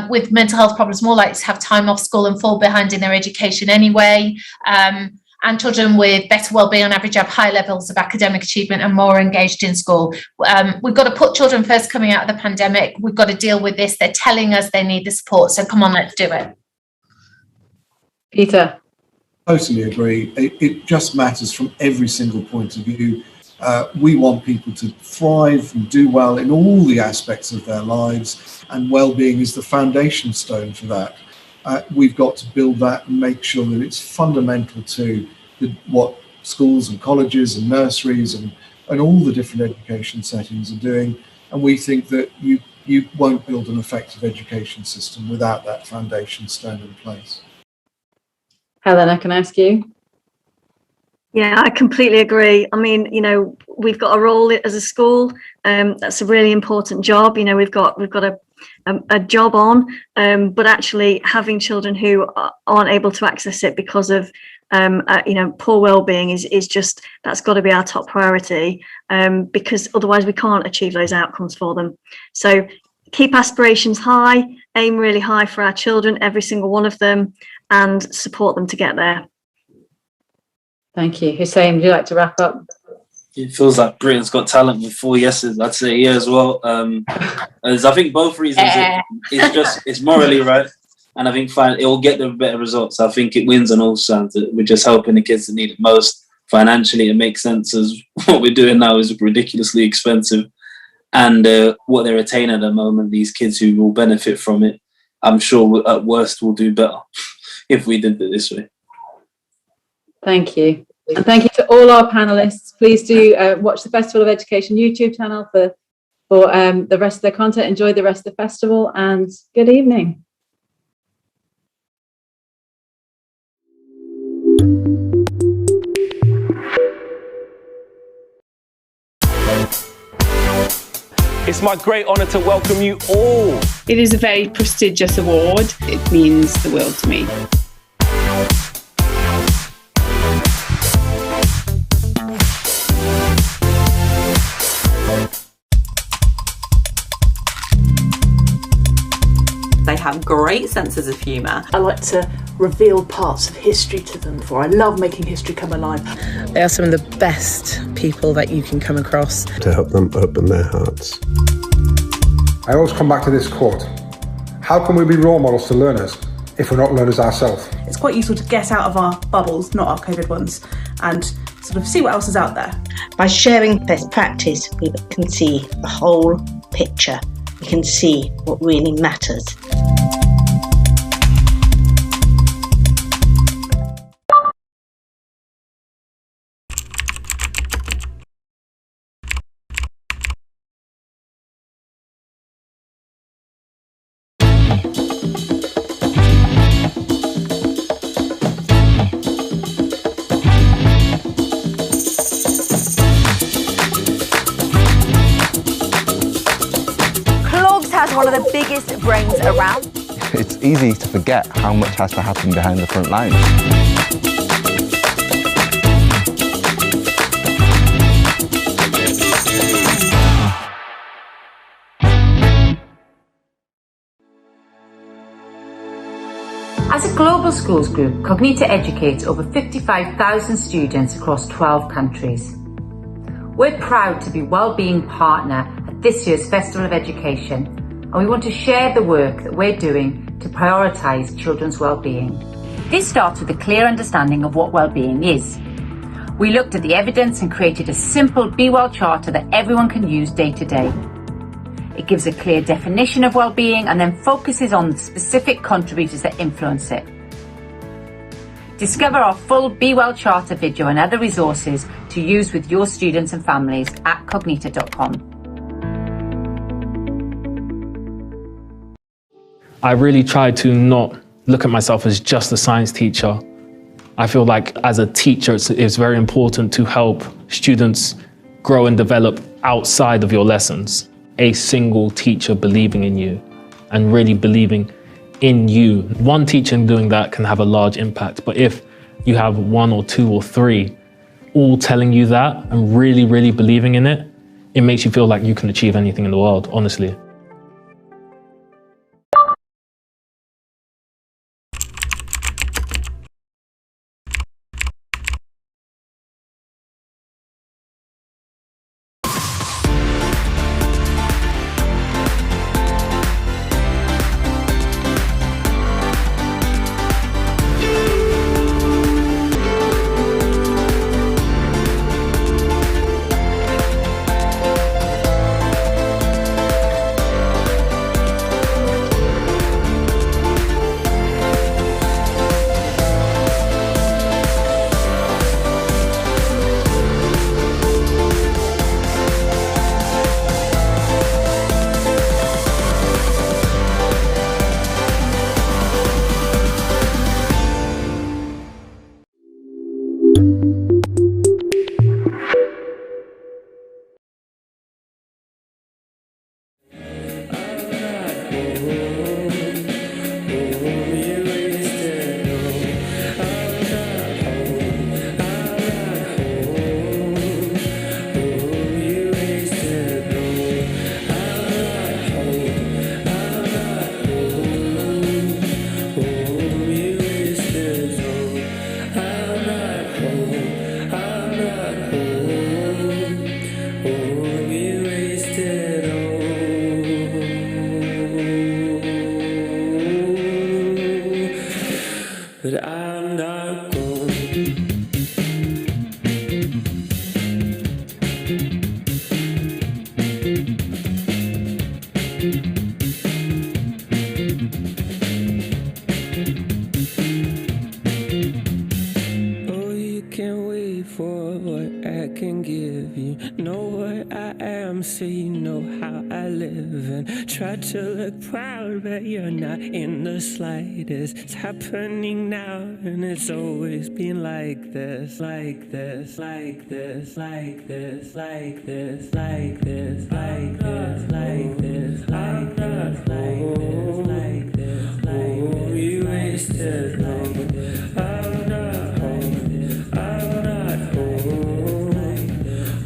with mental health problems more likely to have time off school and fall behind in their education anyway. And children with better well-being on average have high levels of academic achievement and more engaged in school. We've got to put children first coming out of the pandemic. We've got to deal with this. They're telling us they need the support. So come on, let's do it. Peter. Totally agree. It just matters from every single point of view. We want people to thrive and do well in all the aspects of their lives, and well-being is the foundation stone for that. We've got to build that and make sure that it's fundamental to what schools and colleges and nurseries and all the different education settings are doing. And we think that you won't build an effective education system without that foundation stone in place. Helena, can I ask you? Yeah, I completely agree. I mean, we've got a role as a school. That's a really important job. We've got a job on, but actually having children who aren't able to access it because of poor well-being is just, that's got to be our top priority, because otherwise we can't achieve those outcomes for them. So keep aspirations high, aim really high for our children, every single one of them, and support them to get there. Thank you. Hussein, would you like to wrap up? It feels like Britain's Got Talent with 4 yeses. I'd say yeah as well. As I think both reasons, it's morally right, and I think it will get the better results. I think it wins on all sides. We're just helping the kids that need it most. Financially, it makes sense, as what we're doing now is ridiculously expensive, and what they're attaining at the moment, these kids who will benefit from it, I'm sure at worst will do better if we did it this way. Thank you. And thank you to all our panellists. Please do watch the Festival of Education YouTube channel for the rest of their content. Enjoy the rest of the festival, and good evening. It's my great honour to welcome you all. It is a very prestigious award. It means the world to me. They have great senses of humour. I like to reveal parts of history to them, for I love making history come alive. They are some of the best people that you can come across. To help them open their hearts. I always come back to this quote. How can we be role models to learners if we're not learners ourselves? It's quite useful to get out of our bubbles, not our COVID ones, and sort of see what else is out there. By sharing best practice, we can see the whole picture. We can see what really matters. One of the biggest brains around. It's easy to forget how much has to happen behind the front lines. As a global schools group, Cognito educates over 55,000 students across 12 countries. We're proud to be wellbeing partner at this year's Festival of Education and we want to share the work that we're doing to prioritise children's wellbeing. This starts with a clear understanding of what wellbeing is. We looked at the evidence and created a simple Be Well charter that everyone can use day to day. It gives a clear definition of wellbeing and then focuses on the specific contributors that influence it. Discover our full Be Well charter video and other resources to use with your students and families at cognito.com. I really try to not look at myself as just a science teacher. I feel like as a teacher, it's very important to help students grow and develop outside of your lessons. A single teacher believing in you and really believing in you. One teacher doing that can have a large impact, but if you have one or two or three all telling you that and really, really believing in it, it makes you feel like you can achieve anything in the world, honestly. But I'm not going. Oh, you can't wait for what I can give you. Know what I am, so you know how I live. And try to look proud, but you're not in the slightest. It's happening now, and it's always been like this. Like this, like this, like this, like this, like this, like this, like this, like this, like this, like this, like this. You wasted like this. I'm not home. I'm not home.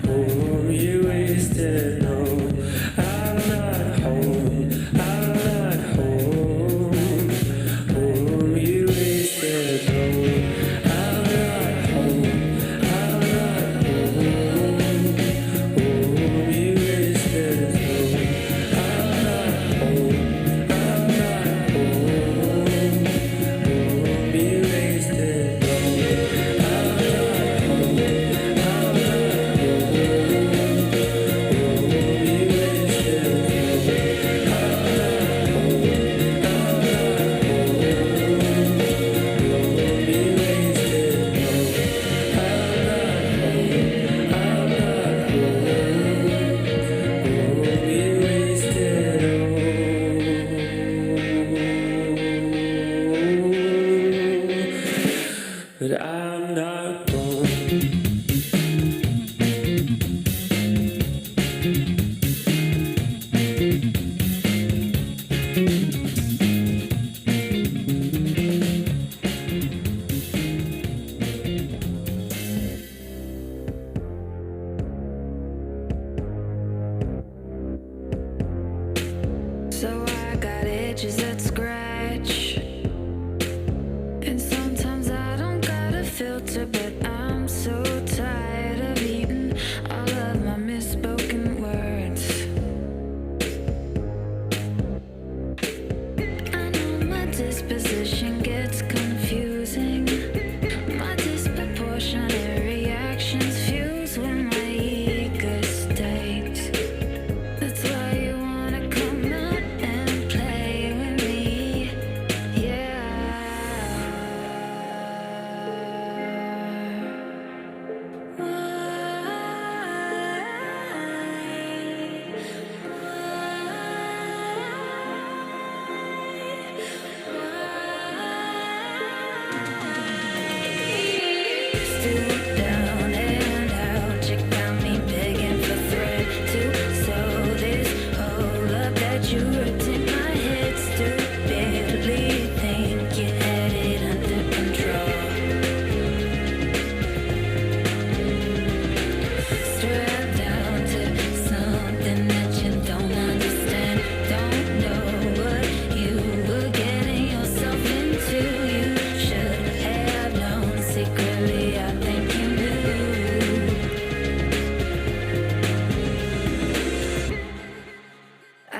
Home, you wasted home. I'm not home. I'm not home. Home, you wasted home. I'm not home. I'm not home. Home, you wasted home. I'm not home. I'm not home. Home, you wasted home. I'm not home. I'm not but I'm not going. So I got edges that scratch, and sometimes I don't got a filter, but I'm so tired of eating all of my misspoken words.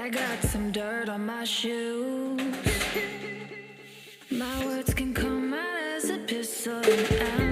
I got some dirt on my shoes. My words can come out as a pistol and